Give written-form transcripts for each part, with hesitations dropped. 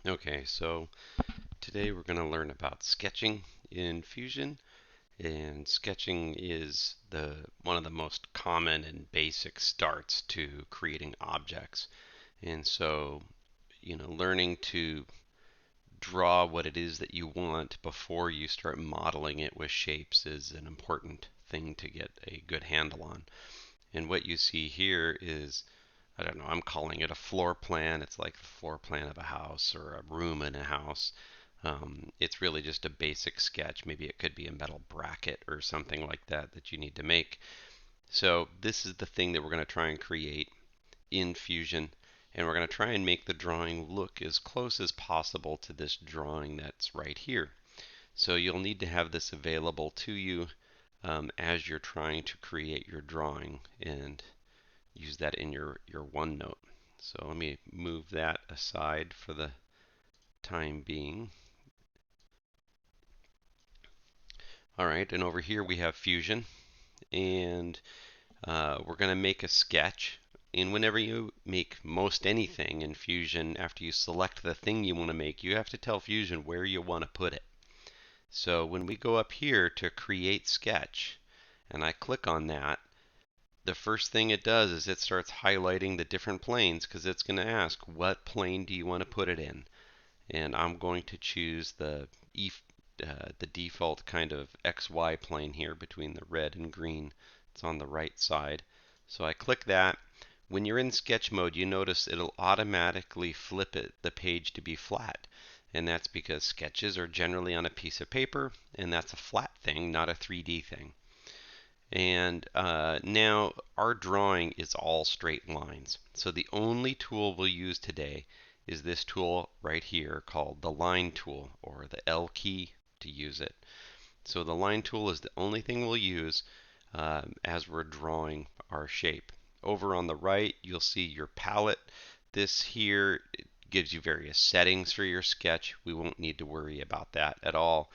Okay, so today we're going to learn about sketching in Fusion, and sketching is one of the most common and basic starts to creating objects. And so, learning to draw what it is that you want before you start modeling it with shapes is an important thing to get a good handle on. And what you see here is, I don't know, I'm calling it a floor plan. It's like the floor plan of a house or a room in a house. It's really just a basic sketch. Maybe it could be a metal bracket or something like that that you need to make. So this is the thing that we're going to try and create in Fusion, and we're going to try and make the drawing look as close as possible to this drawing that's right here. So you'll need to have this available to you as you're trying to create your drawing and use that in your OneNote. So let me move that aside for the time being. All right, and over here we have Fusion, and we're going to make a sketch. And whenever you make most anything in Fusion, after you select the thing you want to make, you have to tell Fusion where you want to put it. So when we go up here to Create Sketch, and I click on that, the first thing it does is it starts highlighting the different planes because it's going to ask what plane do you want to put it in. And I'm going to choose the default kind of XY plane here between the red and green. It's on the right side. So I click that. When you're in sketch mode, you notice it'll automatically flip the page to be flat. And that's because sketches are generally on a piece of paper, and that's a flat thing, not a 3D thing. And now our drawing is all straight lines. So the only tool we'll use today is this tool right here called the line tool, or the L key to use it. So the line tool is the only thing we'll use as we're drawing our shape. Over on the right, you'll see your palette. This here gives you various settings for your sketch. We won't need to worry about that at all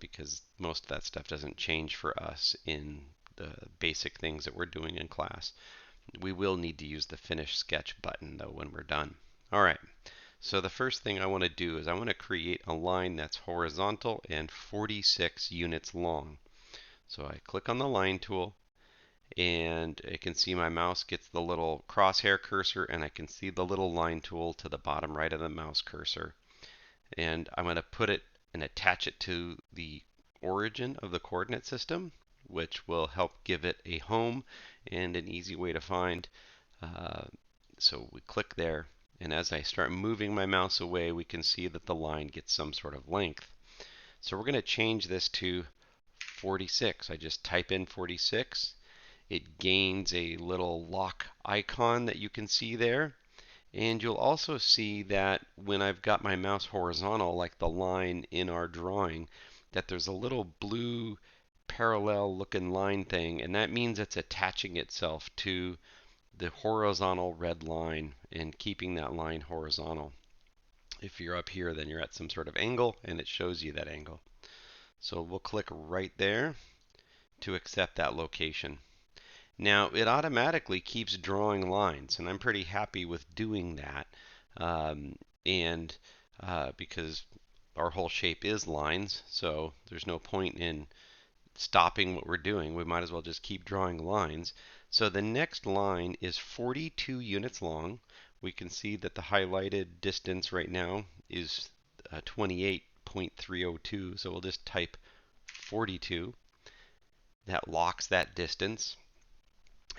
because most of that stuff doesn't change for us in the basic things that we're doing in class. We will need to use the Finish Sketch button though when we're done. All right, so the first thing I want to do is I want to create a line that's horizontal and 46 units long. So I click on the line tool, and I can see my mouse gets the little crosshair cursor, and I can see the little line tool to the bottom right of the mouse cursor. And I'm going to put it and attach it to the origin of the coordinate system, which will help give it a home and an easy way to find. So we click there, and as I start moving my mouse away, we can see that the line gets some sort of length. So we're going to change this to 46. I just type in 46. It gains a little lock icon that you can see there. And you'll also see that when I've got my mouse horizontal, like the line in our drawing, that there's a little blue parallel looking line thing, and that means it's attaching itself to the horizontal red line and keeping that line horizontal. If you're up here, then you're at some sort of angle, and it shows you that angle. So we'll click right there to accept that location. Now it automatically keeps drawing lines, and I'm pretty happy with doing that. And because our whole shape is lines, so there's no point in stopping what we're doing. We might as well just keep drawing lines. So the next line is 42 units long. We can see that the highlighted distance right now is 28.302, so we'll just type 42. That locks that distance.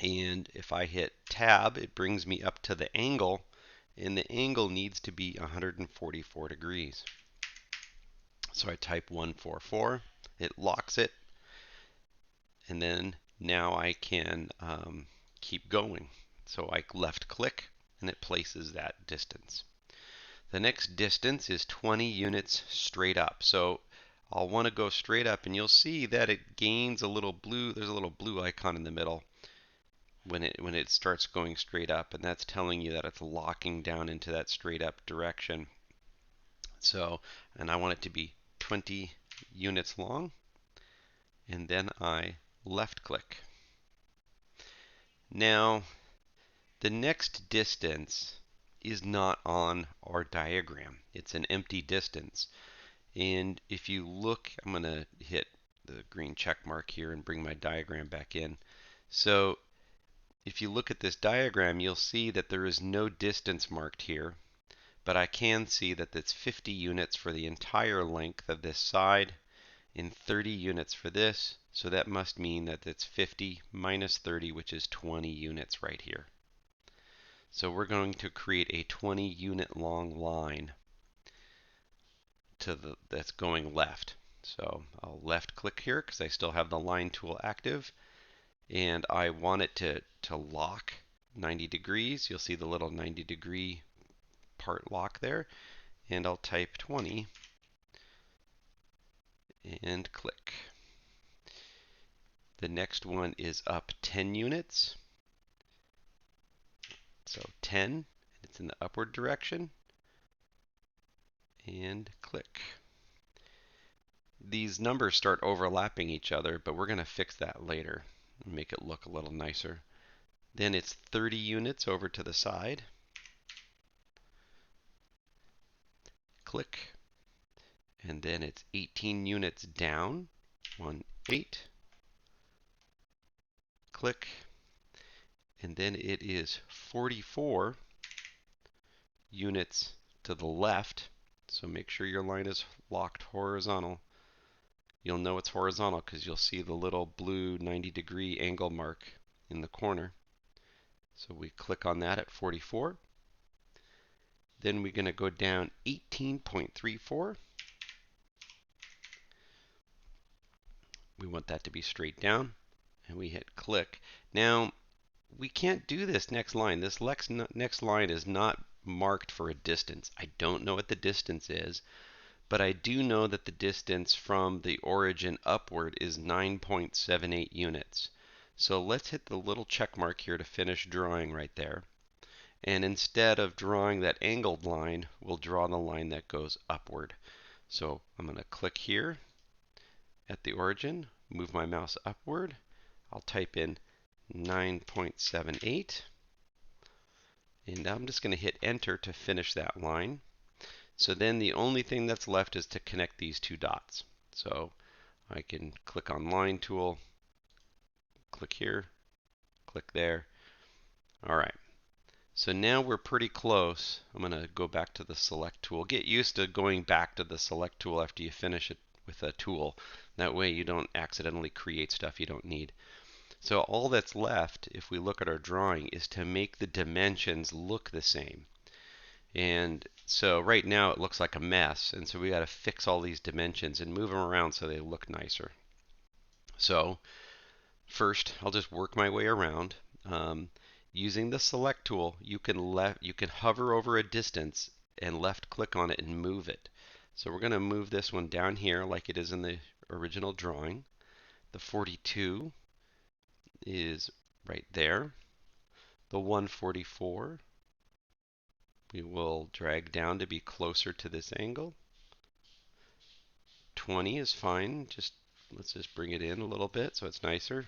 And if I hit tab, it brings me up to the angle, and the angle needs to be 144 degrees. So I type 144, it locks it, and then now I can keep going. So I left click, and it places that distance. The next distance is 20 units straight up. So I'll want to go straight up, and you'll see that it gains a little blue, there's a little blue icon in the middle when it starts going straight up, and that's telling you that it's locking down into that straight up direction. So, and I want it to be 20 units long, and then I left click. Now the next distance is not on our diagram. It's an empty distance. And if you look, I'm going to hit the green check mark here and bring my diagram back in. So if you look at this diagram, you'll see that there is no distance marked here, but I can see that it's 50 units for the entire length of this side and 30 units for this. So that must mean that it's 50 minus 30, which is 20 units right here. So we're going to create a 20 unit long line that's going left. So I'll left click here because I still have the line tool active, and I want it to lock 90 degrees. You'll see the little 90-degree part lock there, and I'll type 20 and click. The next one is up 10 units. So 10, it's in the upward direction, and click. These numbers start overlapping each other, but we're going to fix that later and make it look a little nicer. Then it's 30 units over to the side. Click. And then it's 18 units down. 1, 8. Click. And then it is 44 units to the left. So make sure your line is locked horizontal. You'll know it's horizontal because you'll see the little blue 90-degree angle mark in the corner. So we click on that at 44. Then we're going to go down 18.34. We want that to be straight down, and we hit click. Now, we can't do this next line. This next line is not marked for a distance. I don't know what the distance is, but I do know that the distance from the origin upward is 9.78 units. So let's hit the little check mark here to finish drawing right there. And instead of drawing that angled line, we'll draw the line that goes upward. So I'm going to click here at the origin, move my mouse upward. I'll type in 9.78, and I'm just going to hit enter to finish that line. So then the only thing that's left is to connect these two dots. So I can click on line tool, click here, click there. All right. So now we're pretty close. I'm going to go back to the select tool. Get used to going back to the select tool after you finish it with a tool. That way you don't accidentally create stuff you don't need. So all that's left, if we look at our drawing, is to make the dimensions look the same. And so right now it looks like a mess, and so we got to fix all these dimensions and move them around so they look nicer. So first, I'll just work my way around. Using the select tool, you can hover over a distance and left click on it and move it. So we're going to move this one down here like it is in the original drawing. The 42 is right there. The 144 we will drag down to be closer to this angle. 20 is fine. Let's just bring it in a little bit so it's nicer.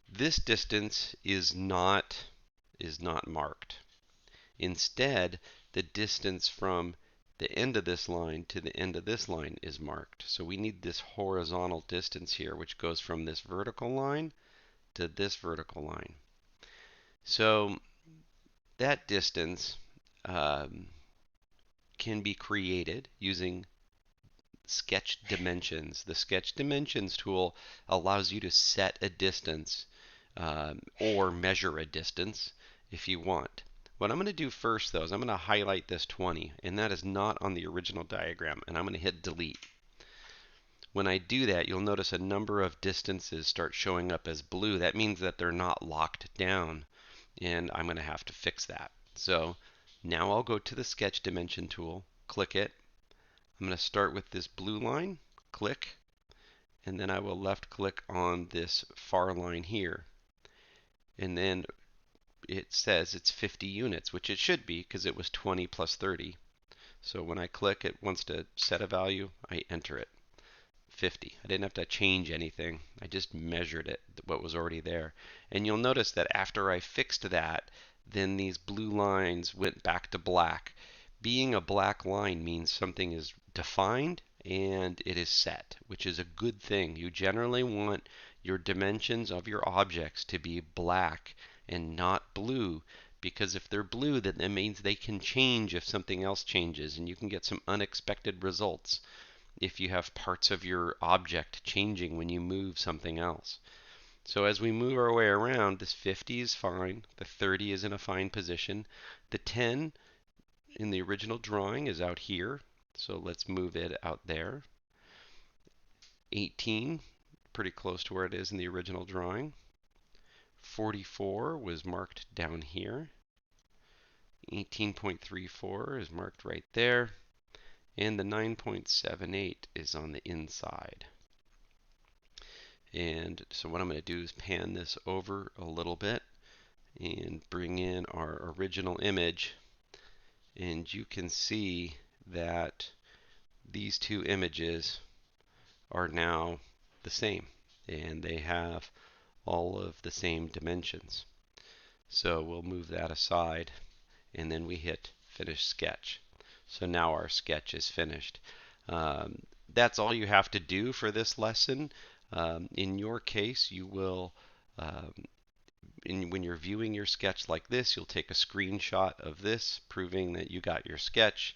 This distance is not marked. Instead, the distance from the end of this line to the end of this line is marked. So we need this horizontal distance here, which goes from this vertical line to this vertical line. So that distance can be created using sketch dimensions. The sketch dimensions tool allows you to set a distance or measure a distance if you want. What I'm going to do first, though, is I'm going to highlight this 20, and that is not on the original diagram, and I'm going to hit delete. When I do that, you'll notice a number of distances start showing up as blue. That means that they're not locked down, and I'm going to have to fix that. So now I'll go to the sketch dimension tool, click it. I'm going to start with this blue line, click, and then I will left click on this far line here. And then it says it's 50 units, which it should be because it was 20 plus 30. So when I click, it wants to set a value, I enter it. 50. I didn't have to change anything. I just measured it, what was already there. And you'll notice that after I fixed that, then these blue lines went back to black. Being a black line means something is defined and it is set, which is a good thing. You generally want your dimensions of your objects to be black and not blue, because if they're blue, then that means they can change if something else changes, and you can get some unexpected results if you have parts of your object changing when you move something else. So as we move our way around, this 50 is fine, the 30 is in a fine position, the 10 in the original drawing is out here, so let's move it out there. 18, pretty close to where it is in the original drawing. 44 was marked down here. 18.34 is marked right there. And the 9.78 is on the inside. And so what I'm going to do is pan this over a little bit and bring in our original image. And you can see that these two images are now the same, and they have all of the same dimensions. So we'll move that aside, and then we hit Finish Sketch. So now our sketch is finished. That's all you have to do for this lesson. In your case, you will, when you're viewing your sketch like this, you'll take a screenshot of this, proving that you got your sketch,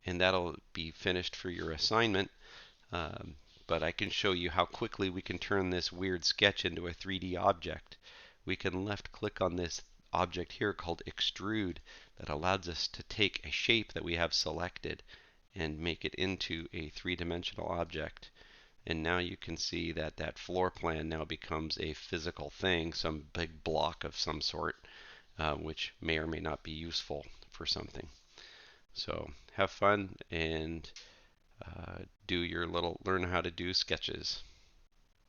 and that'll be finished for your assignment. But I can show you how quickly we can turn this weird sketch into a 3D object. We can left click on this object here called Extrude that allows us to take a shape that we have selected and make it into a three-dimensional object. And now you can see that that floor plan now becomes a physical thing, some big block of some sort, which may or may not be useful for something. So have fun and do your little learn how to do sketches.